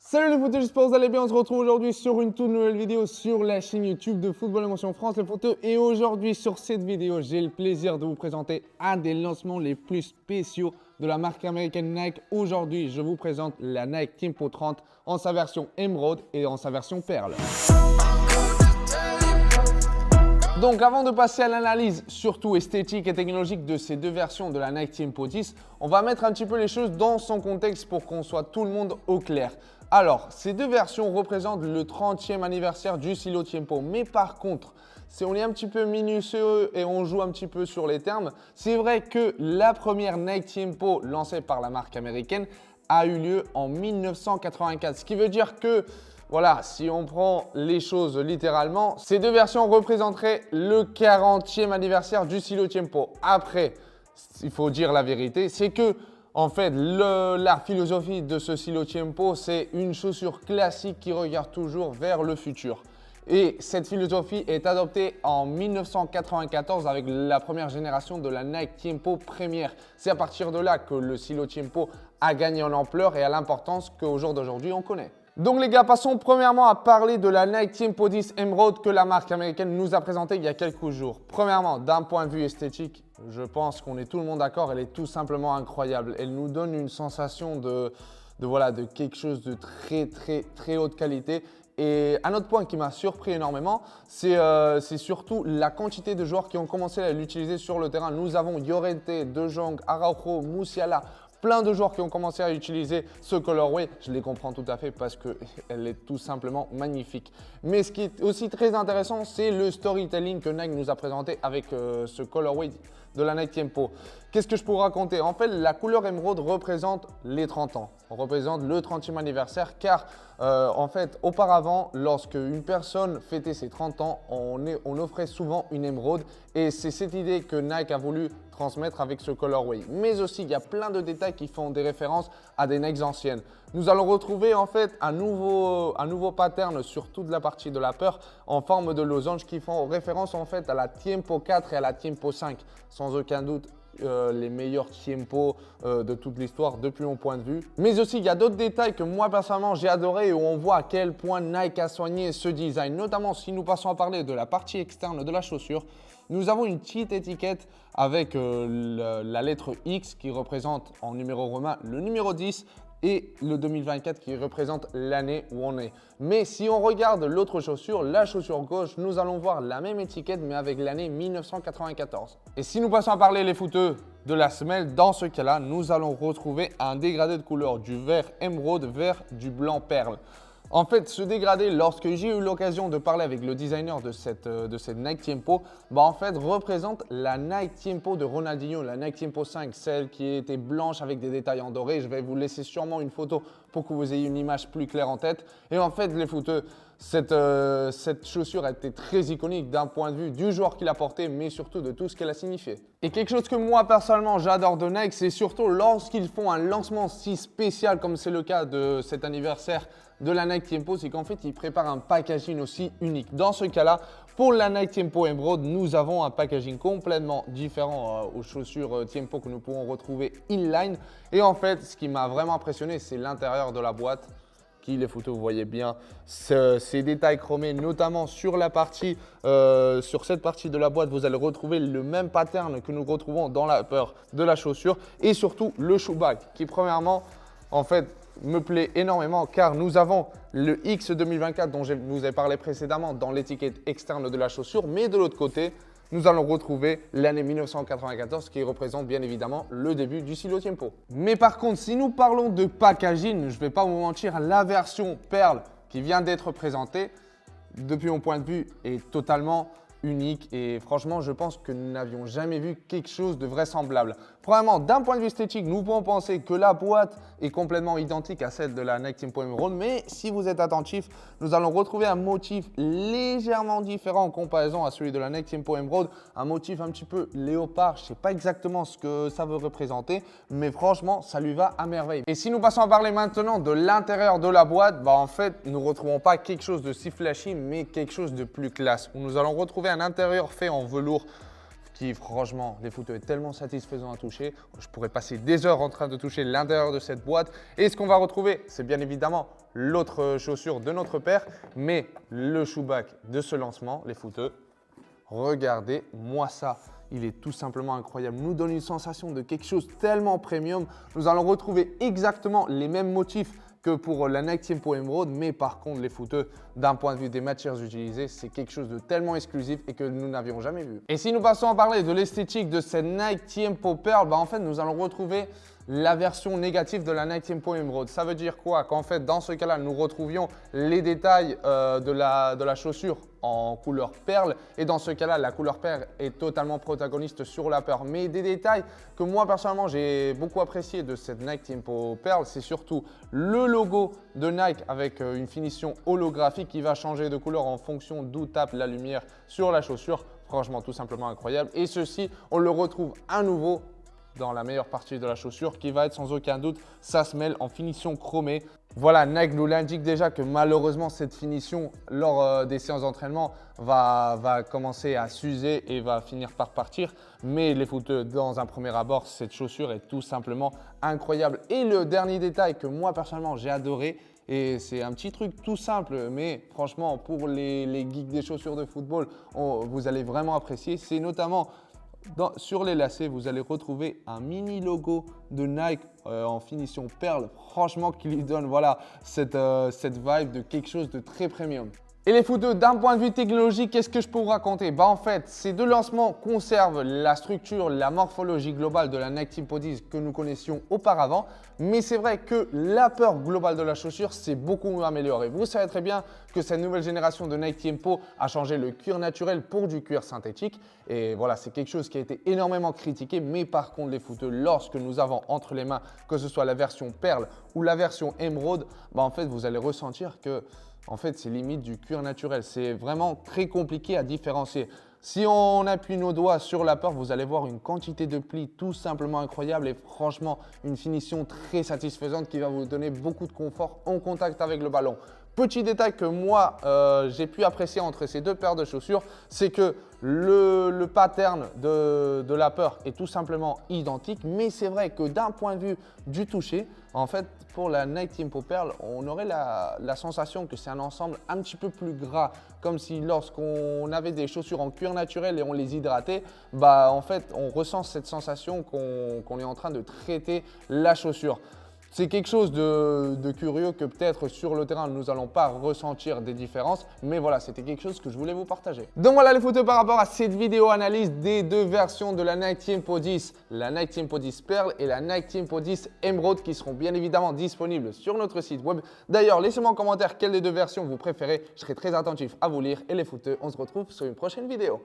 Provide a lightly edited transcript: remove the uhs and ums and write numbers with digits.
Salut les footeux, j'espère que vous allez bien. On se retrouve aujourd'hui sur une toute nouvelle vidéo sur la chaîne YouTube de Football Émotion France, les footeux. Et aujourd'hui, sur cette vidéo, j'ai le plaisir de vous présenter un des lancements les plus spéciaux de la marque américaine Nike. Aujourd'hui, je vous présente la Nike Tiempo 30 en sa version émeraude et en sa version perle. Donc avant de passer à l'analyse surtout esthétique et technologique de ces deux versions de la Nike Tiempo 10, on va mettre un petit peu les choses dans son contexte pour qu'on soit tout le monde au clair. Alors, ces deux versions représentent le 30e anniversaire du stylo Tiempo, mais par contre, si on est un petit peu minutieux et on joue un petit peu sur les termes, c'est vrai que la première Nike Tiempo lancée par la marque américaine a eu lieu en 1984, ce qui veut dire que voilà, si on prend les choses littéralement, ces deux versions représenteraient le 40e anniversaire du stylo Tiempo. Après, il faut dire la vérité, c'est que en fait, la philosophie de ce stylo Tiempo, c'est une chaussure classique qui regarde toujours vers le futur. Et cette philosophie est adoptée en 1994 avec la première génération de la Nike Tiempo Première. C'est à partir de là que le stylo Tiempo a gagné en ampleur et à l'importance qu'au jour d'aujourd'hui on connaît. Donc les gars, passons premièrement à parler de la Nike Tiempo 10 Emerald que la marque américaine nous a présentée il y a quelques jours. Premièrement, d'un point de vue esthétique, je pense qu'on est tout le monde d'accord, elle est tout simplement incroyable. Elle nous donne une sensation de quelque chose de très haute qualité. Et un autre point qui m'a surpris énormément, c'est surtout la quantité de joueurs qui ont commencé à l'utiliser sur le terrain. Nous avons Llorente, De Jong, Araujo, Musiala, plein de joueurs qui ont commencé à utiliser ce colorway. Je les comprends tout à fait parce qu'elle est tout simplement magnifique. Mais ce qui est aussi très intéressant, c'est le storytelling que Nike nous a présenté avec ce colorway de la Nike Tiempo. Qu'est-ce que je pourrais raconter? En fait, la couleur émeraude représente les 30 ans, représente le 30e anniversaire car en fait, auparavant, lorsque une personne fêtait ses 30 ans, on offrait souvent une émeraude et c'est cette idée que Nike a voulu transmettre avec ce colorway. Mais aussi, il y a plein de détails qui font des références à des Nikes anciennes. Nous allons retrouver en fait un nouveau pattern sur toute la partie de la peur en forme de losange qui font référence en fait à la Tiempo 4 et à la Tiempo 5. Sans aucun doute, les meilleurs Tiempo de toute l'histoire depuis mon point de vue. Mais aussi, il y a d'autres détails que moi personnellement j'ai adoré et où on voit à quel point Nike a soigné ce design. Notamment si nous passons à parler de la partie externe de la chaussure, nous avons une petite étiquette avec la lettre X qui représente en numéro romain le numéro 10 et le 2024 qui représente l'année où on est. Mais si on regarde l'autre chaussure, la chaussure gauche, nous allons voir la même étiquette mais avec l'année 1994. Et si nous passons à parler les footeux de la semelle, dans ce cas-là, nous allons retrouver un dégradé de couleur du vert émeraude vers du blanc perle. En fait, ce dégradé, lorsque j'ai eu l'occasion de parler avec le designer de cette Nike Tiempo, en fait, représente la Nike Tiempo de Ronaldinho, la Nike Tiempo 5, celle qui était blanche avec des détails en doré. Je vais vous laisser sûrement une photo pour que vous ayez une image plus claire en tête. Et en fait, les footeux, cette chaussure a été très iconique d'un point de vue du joueur qui l'a portée, mais surtout de tout ce qu'elle a signifié. Et quelque chose que moi, personnellement, j'adore de Nike, c'est surtout lorsqu'ils font un lancement si spécial, comme c'est le cas de cet anniversaire de la Nike Tiempo, c'est qu'en fait, ils préparent un packaging aussi unique. Dans ce cas-là, pour la Nike Tiempo Emerald, nous avons un packaging complètement différent aux chaussures Tiempo que nous pourrons retrouver inline. Et en fait, ce qui m'a vraiment impressionné, c'est l'intérieur de la boîte. Les photos, vous voyez bien ces détails chromés, notamment sur cette partie de la boîte, vous allez retrouver le même pattern que nous retrouvons dans la peur de la chaussure et surtout le shoe bag qui premièrement en fait me plaît énormément car nous avons le X 2024 dont je vous ai parlé précédemment dans l'étiquette externe de la chaussure, mais de l'autre côté nous allons retrouver l'année 1994 qui représente bien évidemment le début du stylo Tiempo. Mais par contre, si nous parlons de packaging, je ne vais pas vous mentir, la version perle qui vient d'être présentée, depuis mon point de vue, est totalement unique et franchement, je pense que nous n'avions jamais vu quelque chose de vraisemblable. Premièrement, d'un point de vue esthétique, nous pouvons penser que la boîte est complètement identique à celle de la Nike Tiempo Emerald, mais si vous êtes attentif, nous allons retrouver un motif légèrement différent en comparaison à celui de la Nike Tiempo Emerald, un motif un petit peu léopard. Je ne sais pas exactement ce que ça veut représenter, mais franchement, ça lui va à merveille. Et si nous passons à parler maintenant de l'intérieur de la boîte, en fait, nous ne retrouvons pas quelque chose de si flashy, mais quelque chose de plus classe, où nous allons retrouver un intérieur fait en velours qui franchement, les footeux est tellement satisfaisant à toucher. Je pourrais passer des heures en train de toucher l'intérieur de cette boîte. Et ce qu'on va retrouver, c'est bien évidemment l'autre chaussure de notre paire, mais le shoeback de ce lancement, les footeux. Regardez-moi ça. Il est tout simplement incroyable. Nous donne une sensation de quelque chose tellement premium. Nous allons retrouver exactement les mêmes motifs que pour la Nike Tiempo Emerald, mais par contre les footeux, d'un point de vue des matières utilisées, c'est quelque chose de tellement exclusif et que nous n'avions jamais vu. Et si nous passons à parler de l'esthétique de cette Nike Tiempo Pearl, en fait nous allons retrouver la version négative de la Nike Tiempo Emerald. Ça veut dire quoi? Qu'en fait, dans ce cas-là, nous retrouvions les détails de la chaussure en couleur perle. Et dans ce cas-là, la couleur perle est totalement protagoniste sur la paire. Mais des détails que moi, personnellement, j'ai beaucoup apprécié de cette Nike Tiempo Pearl, c'est surtout le logo de Nike avec une finition holographique qui va changer de couleur en fonction d'où tape la lumière sur la chaussure. Franchement, tout simplement incroyable. Et ceci, on le retrouve à nouveau dans la meilleure partie de la chaussure qui va être sans aucun doute sa semelle en finition chromée. Voilà, Nike nous l'indique déjà que malheureusement cette finition lors des séances d'entraînement va commencer à s'user et va finir par partir. Mais les footeux, dans un premier abord, cette chaussure est tout simplement incroyable. Et le dernier détail que moi personnellement j'ai adoré, et c'est un petit truc tout simple, mais franchement pour les geeks des chaussures de football, vous allez vraiment apprécier, c'est notamment sur les lacets, vous allez retrouver un mini logo de Nike en finition perle, franchement qui lui donne voilà, cette vibe de quelque chose de très premium. Et les footeux, d'un point de vue technologique, qu'est-ce que je peux vous raconter? En fait, ces deux lancements conservent la structure, la morphologie globale de la Nike Tiempo 10 que nous connaissions auparavant. Mais c'est vrai que la peur globale de la chaussure s'est beaucoup améliorée. Vous savez très bien que cette nouvelle génération de Nike Tiempo a changé le cuir naturel pour du cuir synthétique. Et voilà, c'est quelque chose qui a été énormément critiqué. Mais par contre, les footeux, lorsque nous avons entre les mains, que ce soit la version perle ou la version émeraude, en fait, vous allez ressentir que en fait, c'est limite du cuir naturel. C'est vraiment très compliqué à différencier. Si on appuie nos doigts sur la paire, vous allez voir une quantité de plis tout simplement incroyable et franchement, une finition très satisfaisante qui va vous donner beaucoup de confort en contact avec le ballon. Petit détail que moi, j'ai pu apprécier entre ces deux paires de chaussures, c'est que le pattern de la paire est tout simplement identique, mais c'est vrai que d'un point de vue du toucher, en fait, pour la Nike Tiempo Pearl, on aurait la sensation que c'est un ensemble un petit peu plus gras, comme si lorsqu'on avait des chaussures en cuir naturel et on les hydratait, en fait, on ressent cette sensation qu'on est en train de traiter la chaussure. C'est quelque chose de curieux que peut-être sur le terrain, nous n'allons pas ressentir des différences. Mais voilà, c'était quelque chose que je voulais vous partager. Donc voilà les footeux par rapport à cette vidéo analyse des deux versions de la Nike Tiempo 10. La Nike Tiempo 10 Pearl et la Nike Tiempo 10 Emerald qui seront bien évidemment disponibles sur notre site web. D'ailleurs, laissez-moi en commentaire quelle des deux versions vous préférez. Je serai très attentif à vous lire. Et les footeux, on se retrouve sur une prochaine vidéo.